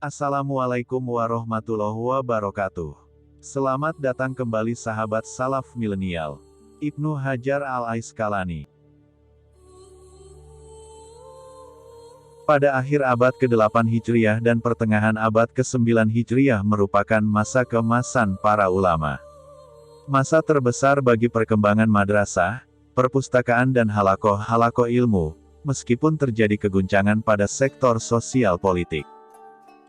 Assalamualaikum warahmatullahi wabarakatuh. Selamat datang kembali sahabat salaf milenial. Ibnu Hajar al-Asqalani. Pada akhir abad ke-8 Hijriah dan pertengahan abad ke-9 Hijriah merupakan masa keemasan para ulama. Masa terbesar bagi perkembangan madrasah, perpustakaan dan halakoh ilmu, meskipun terjadi keguncangan pada sektor sosial politik.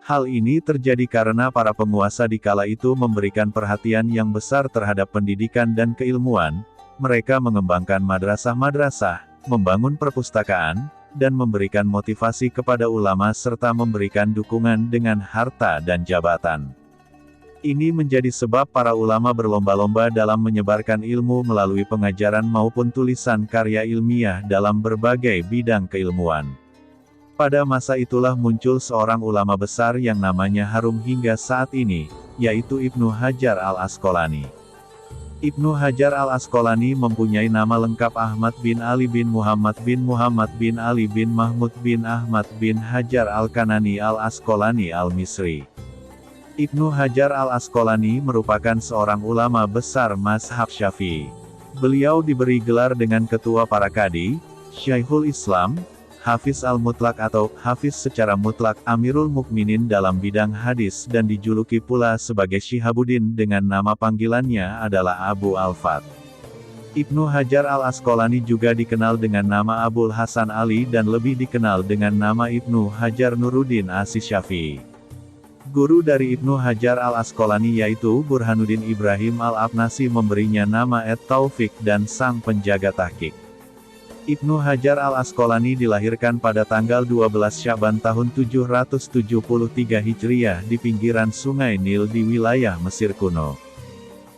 Hal ini terjadi karena para penguasa di kala itu memberikan perhatian yang besar terhadap pendidikan dan keilmuan, mereka mengembangkan madrasah-madrasah, membangun perpustakaan, dan memberikan motivasi kepada ulama serta memberikan dukungan dengan harta dan jabatan. Ini menjadi sebab para ulama berlomba-lomba dalam menyebarkan ilmu melalui pengajaran maupun tulisan karya ilmiah dalam berbagai bidang keilmuan. Pada masa itulah muncul seorang ulama besar yang namanya harum hingga saat ini, yaitu Ibnu Hajar al-Asqalani. Ibnu Hajar al-Asqalani mempunyai nama lengkap Ahmad bin Ali bin Muhammad bin Ali bin Mahmud bin Ahmad bin Hajar al-Kanani al-Asqalani al-Misri. Ibnu Hajar al-Asqalani merupakan seorang ulama besar mazhab Syafi'i. Beliau diberi gelar dengan ketua para kadi, Syekhul Islam, Hafiz al-Mutlaq atau Hafiz secara mutlak, Amirul Mukminin dalam bidang hadis dan dijuluki pula sebagai Syihabuddin dengan nama panggilannya adalah Abu Al-Fat. Ibnu Hajar al-Asqalani juga dikenal dengan nama Abul Hasan Ali dan lebih dikenal dengan nama Ibnu Hajar Nuruddin As-Syafi'i. Guru dari Ibnu Hajar al-Asqalani yaitu Burhanuddin Ibrahim al-Abnasi memberinya nama At-Taufiq dan sang penjaga tahqiq. Ibnu Hajar al-Asqalani dilahirkan pada tanggal 12 Syaban tahun 773 Hijriah di pinggiran Sungai Nil di wilayah Mesir kuno.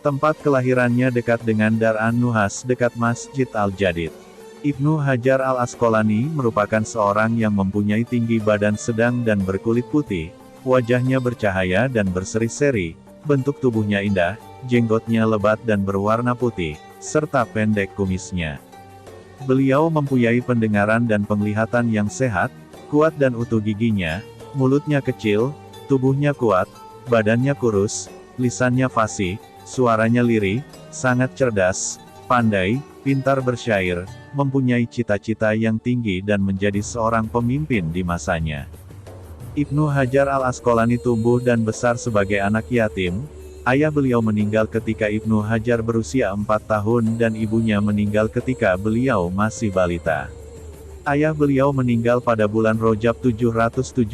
Tempat kelahirannya dekat dengan Dar an-Nuhas dekat Masjid Al-Jadid. Ibnu Hajar al-Asqalani merupakan seorang yang mempunyai tinggi badan sedang dan berkulit putih, wajahnya bercahaya dan berseri-seri, bentuk tubuhnya indah, jenggotnya lebat dan berwarna putih, serta pendek kumisnya. Beliau mempunyai pendengaran dan penglihatan yang sehat, kuat dan utuh giginya, mulutnya kecil, tubuhnya kuat, badannya kurus, lisannya fasih, suaranya lirih, sangat cerdas, pandai, pintar bersyair, mempunyai cita-cita yang tinggi dan menjadi seorang pemimpin di masanya. Ibnu Hajar al-Asqalani tumbuh dan besar sebagai anak yatim. Ayah beliau meninggal ketika Ibnu Hajar berusia 4 tahun dan ibunya meninggal ketika beliau masih balita. Ayah beliau meninggal pada bulan Rajab 777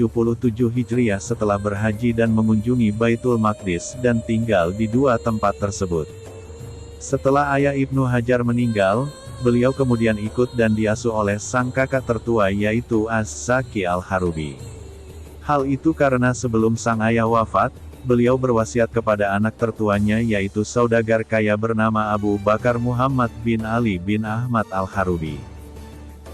Hijriah setelah berhaji dan mengunjungi Baitul Maqdis dan tinggal di dua tempat tersebut. Setelah ayah Ibnu Hajar meninggal, beliau kemudian ikut dan diasuh oleh sang kakak tertua yaitu Az-Zaki al-Harubi. Hal itu karena sebelum sang ayah wafat, beliau berwasiat kepada anak tertuanya yaitu saudagar kaya bernama Abu Bakar Muhammad bin Ali bin Ahmad al-Harubi.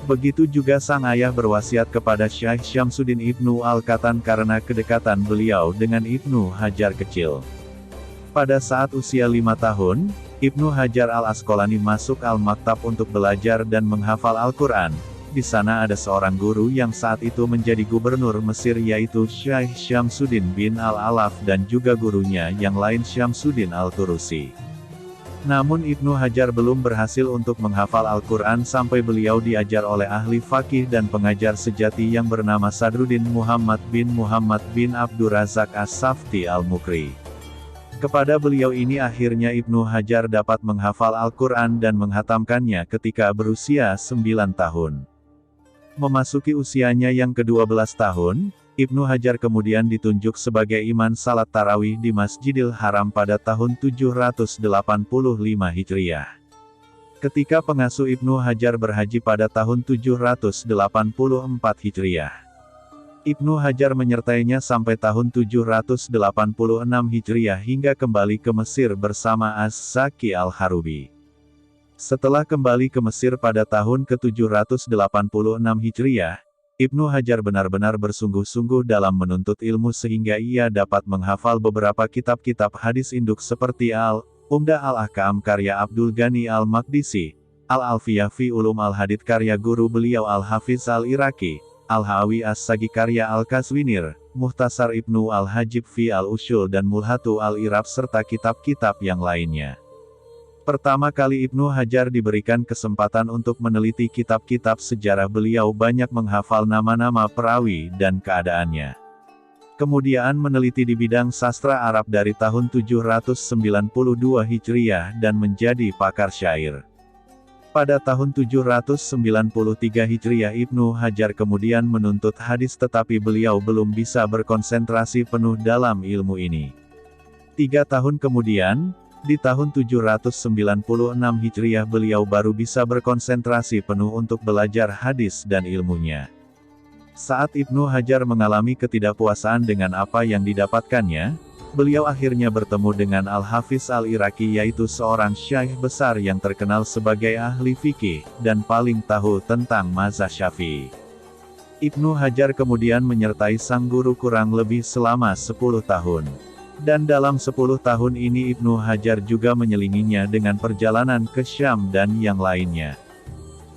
Begitu juga sang ayah berwasiat kepada Syekh Syamsuddin Ibnu Al-Katan karena kedekatan beliau dengan Ibnu Hajar kecil. Pada saat usia 5 tahun, Ibnu Hajar al-Asqalani masuk Al-Maktab untuk belajar dan menghafal Al-Quran. Di sana ada seorang guru yang saat itu menjadi gubernur Mesir yaitu Syekh Syamsuddin bin Al-Alaf dan juga gurunya yang lain Syamsuddin Al-Turusi. Namun Ibnu Hajar belum berhasil untuk menghafal Al-Quran sampai beliau diajar oleh ahli fakih dan pengajar sejati yang bernama Sadruddin Muhammad bin Abdurrazak As-Safti Al-Mukri. Kepada beliau ini akhirnya Ibnu Hajar dapat menghafal Al-Quran dan menghatamkannya ketika berusia 9 tahun. Memasuki usianya yang ke-12 tahun, Ibnu Hajar kemudian ditunjuk sebagai imam salat tarawih di Masjidil Haram pada tahun 785 Hijriah. Ketika pengasuh Ibnu Hajar berhaji pada tahun 784 Hijriah. Ibnu Hajar menyertainya sampai tahun 786 Hijriah hingga kembali ke Mesir bersama Az-Zaki al-Harubi. Setelah kembali ke Mesir pada tahun ke-786 Hijriah, Ibnu Hajar benar-benar bersungguh-sungguh dalam menuntut ilmu sehingga ia dapat menghafal beberapa kitab-kitab hadis induk seperti Al-Umdah Al-Ahkam karya Abdul Ghani Al-Maqdisi, Al-Alfiyah fi Ulum Al-Hadith karya guru beliau Al-Hafiz Al-Iraqi, Al-Hawi As-Sagi karya Al-Kazwinir, Muhtasar Ibnu Al-Hajib fi Al-Usyul dan Mulhatu Al-Irab serta kitab-kitab yang lainnya. Pertama kali Ibnu Hajar diberikan kesempatan untuk meneliti kitab-kitab sejarah, beliau banyak menghafal nama-nama perawi dan keadaannya. Kemudian meneliti di bidang sastra Arab dari tahun 792 Hijriah dan menjadi pakar syair. Pada tahun 793 Hijriah Ibnu Hajar kemudian menuntut hadis, tetapi beliau belum bisa berkonsentrasi penuh dalam ilmu ini. 3 tahun kemudian, di tahun 796 Hijriah beliau baru bisa berkonsentrasi penuh untuk belajar hadis dan ilmunya. Saat Ibnu Hajar mengalami ketidakpuasaan dengan apa yang didapatkannya, beliau akhirnya bertemu dengan Al-Hafiz Al-Iraqi, yaitu seorang syaikh besar yang terkenal sebagai ahli fikih, dan paling tahu tentang mazhab Syafi'i. Ibnu Hajar kemudian menyertai sang guru kurang lebih selama 10 tahun. Dan dalam 10 tahun ini Ibnu Hajar juga menyelinginya dengan perjalanan ke Syam dan yang lainnya.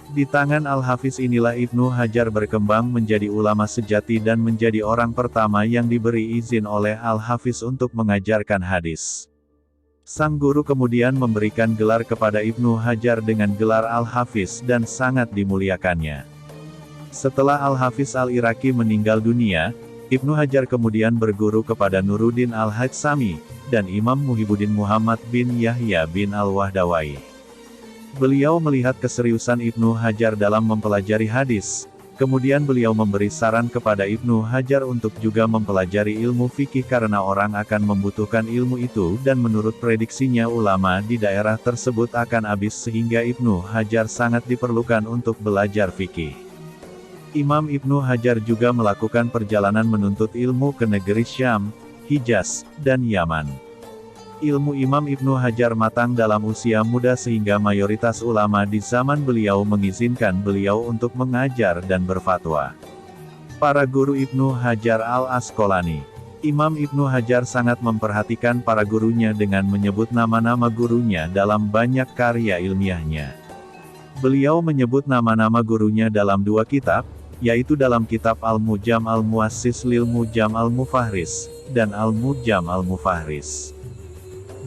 Di tangan Al-Hafiz inilah Ibnu Hajar berkembang menjadi ulama sejati dan menjadi orang pertama yang diberi izin oleh Al-Hafiz untuk mengajarkan hadis. Sang guru kemudian memberikan gelar kepada Ibnu Hajar dengan gelar Al-Hafiz dan sangat dimuliakannya. Setelah Al-Hafiz Al-Iraqi meninggal dunia, Ibnu Hajar kemudian berguru kepada Nuruddin Al-Haytsami, dan Imam Muhibbuddin Muhammad bin Yahya bin Al-Wahdawai. Beliau melihat keseriusan Ibnu Hajar dalam mempelajari hadis, kemudian beliau memberi saran kepada Ibnu Hajar untuk juga mempelajari ilmu fikih karena orang akan membutuhkan ilmu itu dan menurut prediksinya ulama di daerah tersebut akan habis sehingga Ibnu Hajar sangat diperlukan untuk belajar fikih. Imam Ibnu Hajar juga melakukan perjalanan menuntut ilmu ke negeri Syam, Hijaz, dan Yaman. Ilmu Imam Ibnu Hajar matang dalam usia muda sehingga mayoritas ulama di zaman beliau mengizinkan beliau untuk mengajar dan berfatwa. Para guru Ibnu Hajar Al-Asqalani. Imam Ibnu Hajar sangat memperhatikan para gurunya dengan menyebut nama-nama gurunya dalam banyak karya ilmiahnya. Beliau menyebut nama-nama gurunya dalam 2 kitab, yaitu dalam kitab Al-Mujam Al-Muassis lil Mujam Al-Mufahris, dan Al-Mujam Al-Mufahris.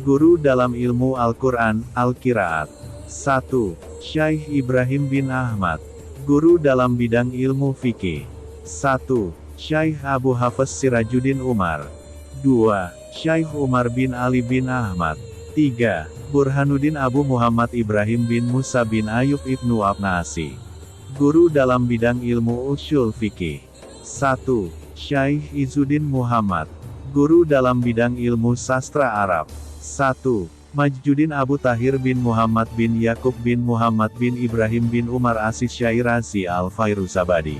Guru dalam ilmu Al-Quran, Al-Qiraat. 1. Syaikh Ibrahim bin Ahmad. Guru dalam bidang ilmu fikih. 1. Syaikh Abu Hafiz Sirajuddin Umar. 2. Syaikh Umar bin Ali bin Ahmad. 3. Burhanuddin Abu Muhammad Ibrahim bin Musa bin Ayub ibnu Abnasi. Guru dalam bidang ilmu usyul fikih. 1. Syaikh Izzuddin Muhammad. Guru dalam bidang ilmu sastra Arab. 1. Majduddin Abu Tahir bin Muhammad bin Yakub bin Muhammad bin Ibrahim bin Umar Asis Syairazi Al-Fairuzabadi.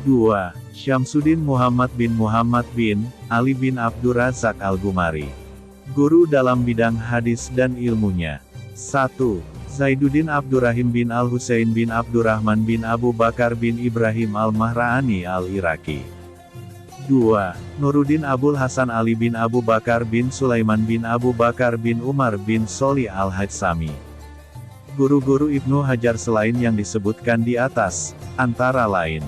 2. Syamsuddin Muhammad bin Muhammad bin Ali bin Abdurrazak Al-Gumari. Guru dalam bidang hadis dan ilmunya. 1. Zaiduddin Abdurrahim bin Al-Husain bin Abdurrahman bin Abu Bakar bin Ibrahim Al-Mahraani Al-Iraqi. 2. Nuruddin Abul Hasan Ali bin Abu Bakar bin Sulaiman bin Abu Bakar bin Umar bin Soli Al-Haytsami. Guru-guru Ibnu Hajar selain yang disebutkan di atas, antara lain: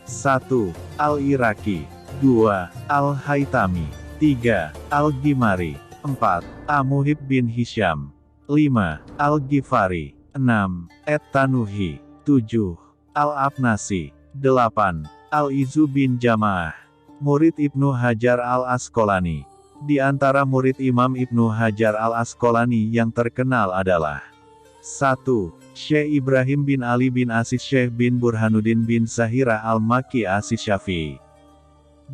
1. Al-Iraqi. 2. Al-Haytami. 3. Al-Ghimari. 4. Amuhib bin Hisham. 5. Al-Ghifari. 6. Et-Tanuhi. 7. Al-Abnasi. 8. Al-Izu bin Jamaah. Murid Ibnu Hajar Al-Asqalani. Di antara murid Imam Ibnu Hajar Al-Asqalani yang terkenal adalah: 1. Syekh Ibrahim bin Ali bin Asis Syekh bin Burhanuddin bin Zahira Al-Makki Asis Syafi'i.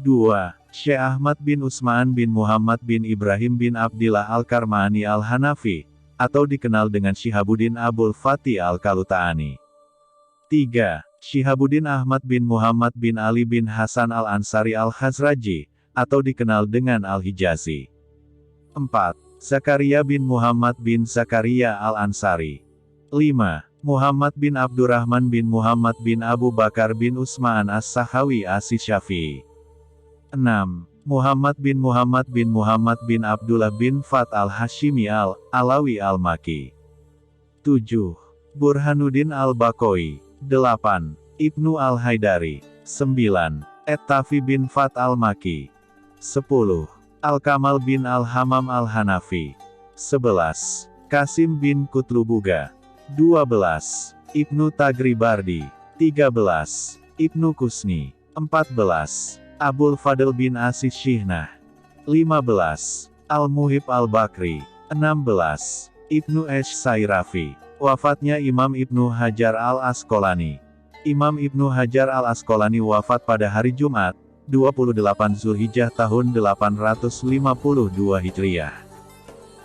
2. Syekh Ahmad bin Usman bin Muhammad bin Ibrahim bin Abdillah Al-Karmani Al-Hanafi, atau dikenal dengan Syihabuddin Abul Fatih Al-Kaluta'ani. 3. Syihabuddin Ahmad bin Muhammad bin Ali bin Hasan Al-Ansari Al-Khazraji, atau dikenal dengan Al-Hijazi. 4. Zakaria bin Muhammad bin Zakaria Al-Ansari. 5. Muhammad bin Abdurrahman bin Muhammad bin Abu Bakar bin Usman As-Sahawi Asis Syafi'i. 6. Muhammad bin Muhammad bin Muhammad bin Abdullah bin Fat Al-Hashimi Al-Alawi Al-Maki. 7. Burhanuddin Al-Baqoi. 8. Ibnu Al-Haidari. 9. At-Tafi bin Fat al-Maki. 10. Al-Kamal bin al-Hamam al-Hanafi. 11. Qasim bin Kutlubuga. 12. Ibnu Tagribardi. 13. Ibnu Kusni. 14. Abul Fadl bin Asis Shihnah. 15. Al-Muhib al-Bakri. 16. Ibnu Esh Sairafi. Wafatnya Imam Ibnu Hajar al-Asqalani. Imam Ibnu Hajar al-Asqalani wafat pada hari Jumat, 28 Zulhijjah tahun 852 Hijriah.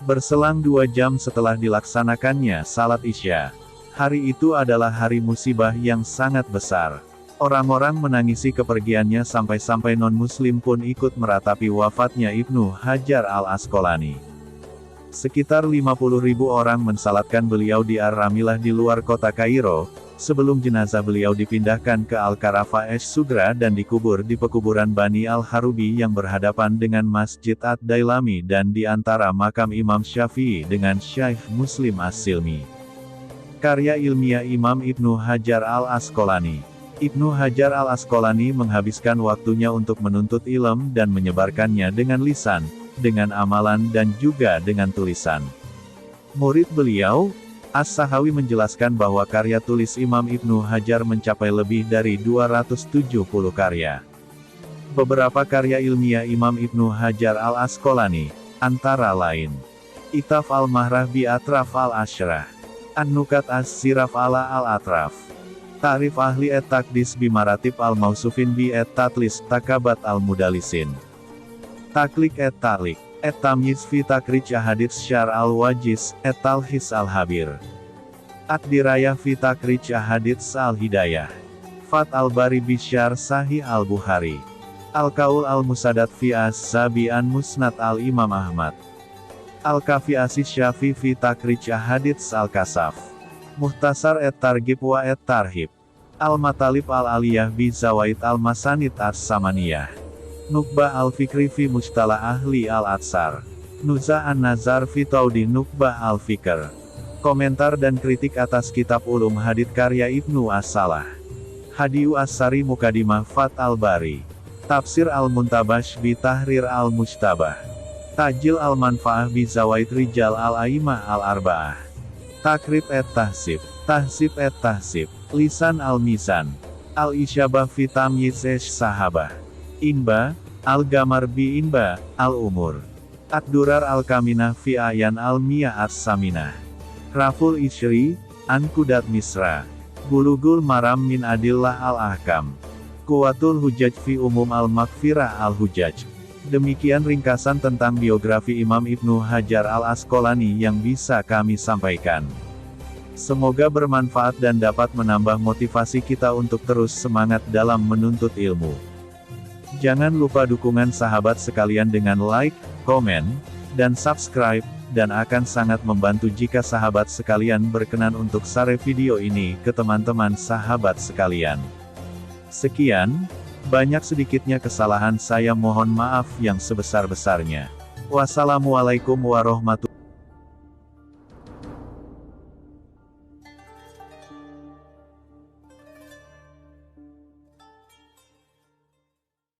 Berselang 2 jam setelah dilaksanakannya salat Isya. Hari itu adalah hari musibah yang sangat besar. Orang-orang menangisi kepergiannya sampai-sampai non-muslim pun ikut meratapi wafatnya Ibnu Hajar al-Asqalani. Sekitar 50.000 orang mensalatkan beliau di Ar-Ramilah di luar kota Kairo, sebelum jenazah beliau dipindahkan ke Al-Karafa Esh-Sugra dan dikubur di pekuburan Bani Al-Harubi yang berhadapan dengan Masjid Ad-Dailami dan di antara makam Imam Syafi'i dengan Syaikh Muslim As-Silmi. Karya ilmiah Imam Ibnu Hajar al-Asqalani. Ibnu Hajar al-Asqalani menghabiskan waktunya untuk menuntut ilmu dan menyebarkannya dengan lisan, dengan amalan dan juga dengan tulisan. Murid beliau, As-Sahawi menjelaskan bahwa karya tulis Imam Ibnu Hajar mencapai lebih dari 270 karya. Beberapa karya ilmiah Imam Ibnu Hajar al-Asqalani, antara lain, Itaf al-Mahrah bi Atraf al-Ashrah, An-Nukat as-Siraf ala al-Atraf, Ta'rif ahli et-Taqdis bi Maratib al-Mausufin bi et-Tatlis Takabat al-Mudalisin, Taklik et-Ta'lik, Et-Tamyiz fi Takrij Ahadits Syar al-Wajiz, Et-Talhis al-Habir, Ad-Dirayah fi Takrij Ahadits al-Hidayah, Fat al-Bari bi Syar Sahih al-Bukhari, Al-Qaul al-Musadat fi Az-Zabi an Musnad al-Imam Ahmad, Al-Kafi Asis Syafi fi Takrij Ahadits al-Kasaf, Muhtasar et-Targhib wa et-Tarhib, Al-Matalib al-Aliyah bi Zawaid al-Masanid as-Samaniyah, Nukbah al-Fikri fi Mustalah Ahli al-Atsar, Nuzah an-Nazar fi Taudi Nukbah al-Fikr. Komentar dan kritik atas kitab Ulum Hadits karya Ibnu As-Salah. Hadiyu As-Sari Mukadimah Fat al-Bari. Tafsir al-Muntabash bi Tahrir al-Mujtabah. Tajil al-Manfaah bi Zawaid Rijal al-Aimah al-Arba'ah. Takrib et-Tahsib. Tahsib et-Tahsib. Lisan al-Mizan. Al-Isyabah fi Tamyiz Sahabah. Inba, Al-Gamar bi Inba, Al-Umur. Ad-Durar Al-Kaminah fi Ayan Al-Miyah As-Saminah. Raful Ishri, An-Kudat Misra. Bulugul Maram min Adillah Al-Ahkam. Quwwatul Hujjaj fi Umum Al-Maghfirah Al-Hujjaj. Demikian ringkasan tentang biografi Imam Ibnu Hajar al-Asqalani yang bisa kami sampaikan. Semoga bermanfaat dan dapat menambah motivasi kita untuk terus semangat dalam menuntut ilmu. Jangan lupa dukungan sahabat sekalian dengan like, komen, dan subscribe, dan akan sangat membantu jika sahabat sekalian berkenan untuk share video ini ke teman-teman sahabat sekalian. Sekian, banyak sedikitnya kesalahan saya mohon maaf yang sebesar-besarnya. Wassalamualaikum warahmatullahi wabarakatuh.